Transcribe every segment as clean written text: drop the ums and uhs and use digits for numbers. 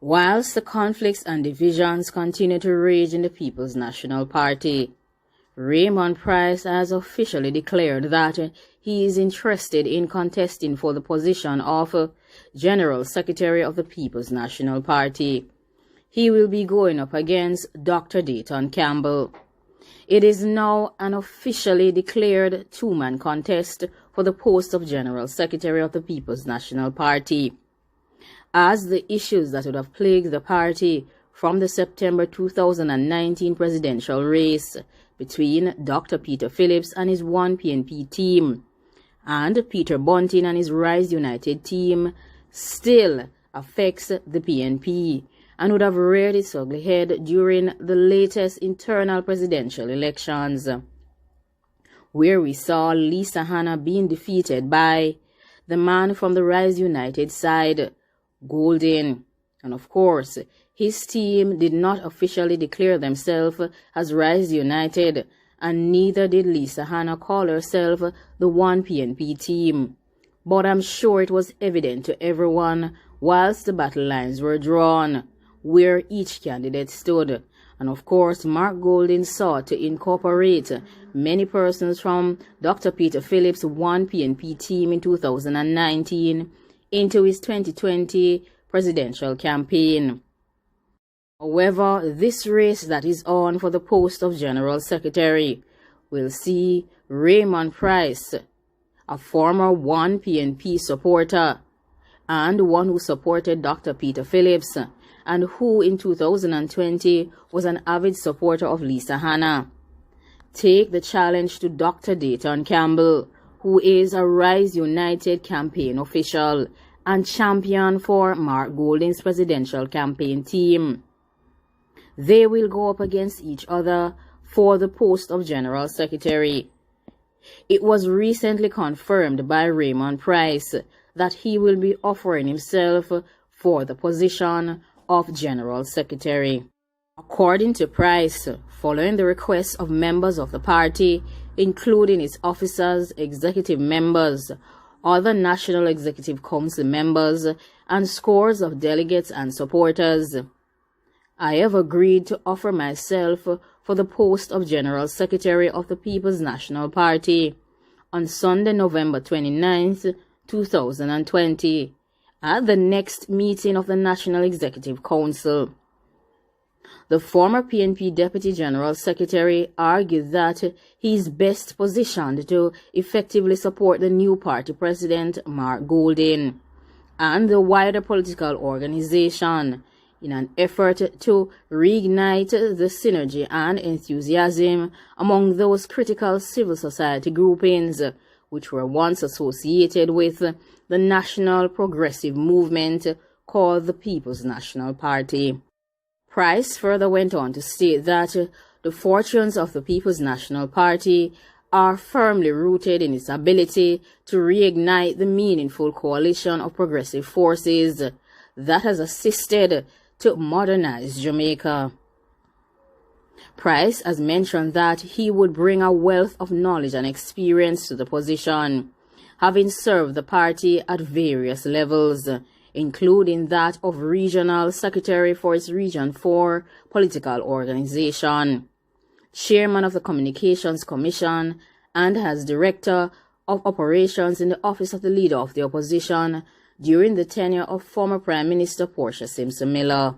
Whilst the conflicts and divisions continue to rage in the People's National Party, Raymond Pryce has officially declared that he is interested in contesting for the position of General Secretary of the People's National Party. He will be going up against Dr. Dayton Campbell. It is now an officially declared two-man contest for the post of General Secretary of the People's National Party, as the issues that would have plagued the party from the September 2019 presidential race between Dr. Peter Phillips and his One PNP team and Peter Bunting and his Rise United team still affects the PNP and would have reared its ugly head during the latest internal presidential elections, where we saw Lisa Hanna being defeated by the man from the Rise United side, Golden. And of course, his team did not officially declare themselves as Rise United, and neither did Lisa Hanna call herself the One PNP team. But I'm sure it was evident to everyone whilst the battle lines were drawn, where each candidate stood. And of course, Mark Golden sought to incorporate many persons from Dr. Peter Phillips' One PNP team in 2019 into his 2020 presidential campaign. However, this race that is on for the post of General Secretary will see Raymond Pryce, a former One PNP supporter and one who supported Dr. Peter Phillips and who in 2020 was an avid supporter of Lisa Hanna, take the challenge to Dr. Dayton Campbell, who is a Rise United campaign official and champion for Mark Golden's presidential campaign team. They will go up against each other for the post of General Secretary. It was recently confirmed by Raymond Pryce that he will be offering himself for the position of General Secretary. According to Pryce, following the requests of members of the party, including its officers, executive members, other National Executive Council members, and scores of delegates and supporters, I have agreed to offer myself for the post of General Secretary of the People's National Party on Sunday, November 29th, 2020, at the next meeting of the National Executive Council. The former PNP Deputy General Secretary argued that he is best positioned to effectively support the new party president, Mark Golden, and the wider political organization in an effort to reignite the synergy and enthusiasm among those critical civil society groupings which were once associated with the national progressive movement called the People's National Party. Pryce further went on to state that the fortunes of the People's National Party are firmly rooted in its ability to reignite the meaningful coalition of progressive forces that has assisted to modernize Jamaica. Pryce has mentioned that he would bring a wealth of knowledge and experience to the position, having served the party at various levels, including that of Regional Secretary for its Region 4 political organization, Chairman of the Communications Commission, and as Director of Operations in the Office of the Leader of the Opposition during the tenure of former Prime Minister Portia Simpson Miller.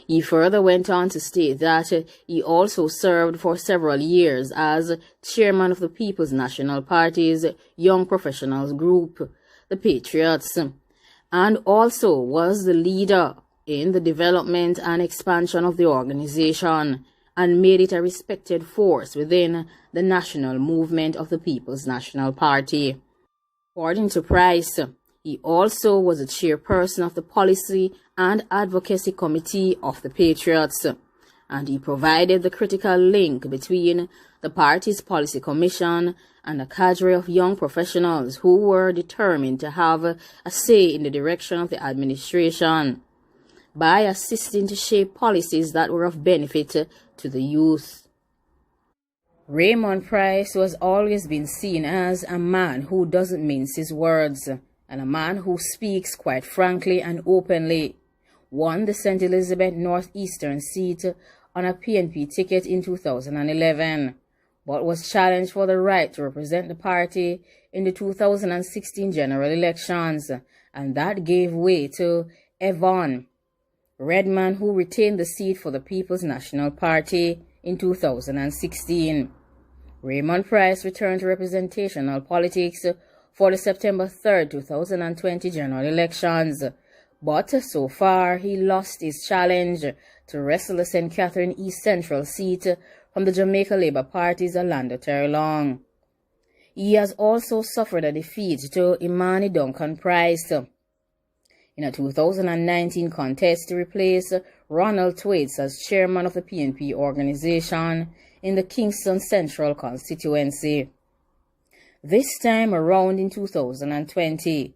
He further went on to state that he also served for several years as Chairman of the People's National Party's Young Professionals Group, the Patriots, and also was the leader in the development and expansion of the organization and made it a respected force within the national movement of the People's National Party. According to Pryce, he also was a chairperson of the Policy and Advocacy Committee of the Patriots, and he provided the critical link between the party's Policy Commission and a cadre of young professionals who were determined to have a say in the direction of the administration by assisting to shape policies that were of benefit to the youth. Raymond Pryce was always been seen as a man who doesn't mince his words, and a man who speaks quite frankly and openly, won the St. Elizabeth Northeastern seat on a PNP ticket in 2011, but was challenged for the right to represent the party in the 2016 general elections, and that gave way to Yvonne Redman, who retained the seat for the People's National Party in 2016. Raymond Pryce returned to representational politics for the September 3, 2020 general elections, but so far he lost his challenge to wrestle the St. Catherine East Central seat from the Jamaica Labour Party's Orlando Terrelong. He has also suffered a defeat to Imani Duncan Pryce in a 2019 contest to replace Ronald Thwaites as chairman of the PNP organization in the Kingston Central constituency. This time around in 2020,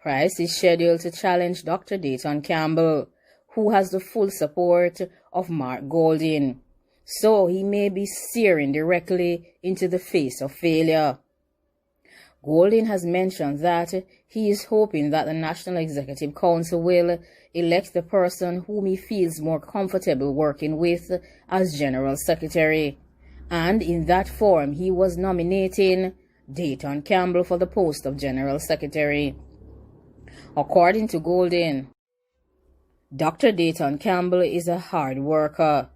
Pryce is scheduled to challenge Dr. Dayton Campbell, who has the full support of Mark Golding, so he may be steering directly into the face of failure. Golding has mentioned that he is hoping that the National Executive Council will elect the person whom he feels more comfortable working with as General Secretary, and in that form he was nominating Dayton Campbell for the post of General Secretary. According to Golding, Dr. Dayton Campbell is a hard worker.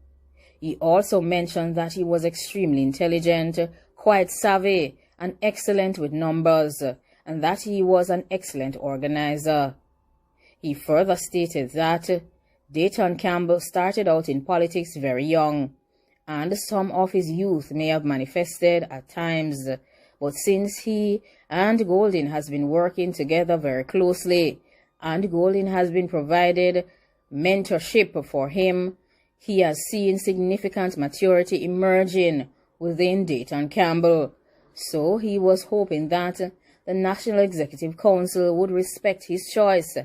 He also mentioned that he was extremely intelligent, quite savvy, and excellent with numbers, and that he was an excellent organizer. He further stated that Dayton Campbell started out in politics very young, and some of his youth may have manifested at times, but since he and Golding has been working together very closely, and Golding has been provided mentorship for him, he has seen significant maturity emerging within Dayton Campbell. So he was hoping that the National Executive Council would respect his choice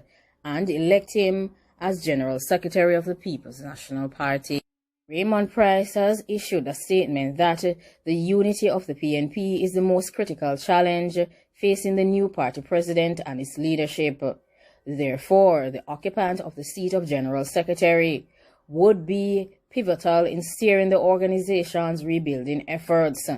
and elect him as General Secretary of the People's National Party. Raymond Pryce has issued a statement that the unity of the PNP is the most critical challenge facing the new party president and its leadership. Therefore, the occupant of the seat of General Secretary would be pivotal in steering the organization's rebuilding efforts.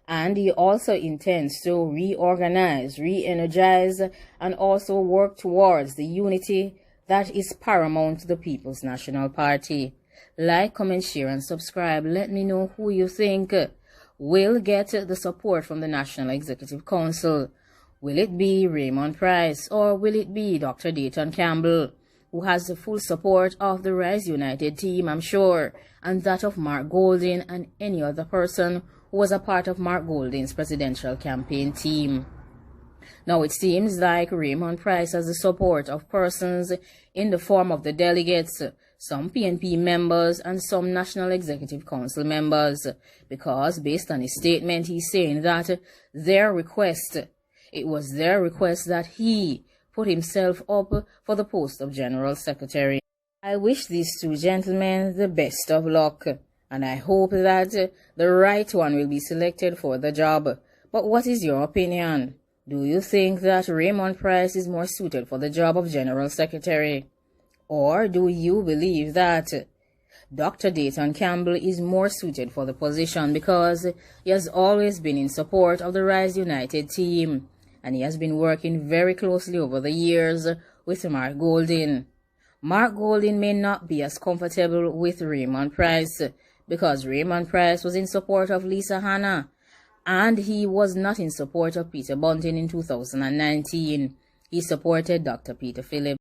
And he also intends to reorganize, re-energize, and also work towards the unity that is paramount to the People's National Party. Like, comment, share, and subscribe. Let me know who you think will get the support from the National Executive Council. Will it be Raymond Pryce, or will it be Dr. Dayton Campbell, who has the full support of the Rise United team, I'm sure, and that of Mark Golding and any other person who was a part of Mark Golding's presidential campaign team. Now it seems like Raymond Pryce has the support of persons in the form of the delegates, some PNP members, and some National Executive Council members, because based on his statement, he's saying that it was their request that he put himself up for the post of General Secretary. I wish these two gentlemen the best of luck, and I hope that the right one will be selected for the job. But what is your opinion? Do you think that Raymond Pryce is more suited for the job of General Secretary? Or do you believe that Dr. Dayton Campbell is more suited for the position because he has always been in support of the Rise United team, and he has been working very closely over the years with Mark Golding? Mark Golding may not be as comfortable with Raymond Pryce because Raymond Pryce was in support of Lisa Hanna, and he was not in support of Peter Bunting in 2019. He supported Dr. Peter Phillips.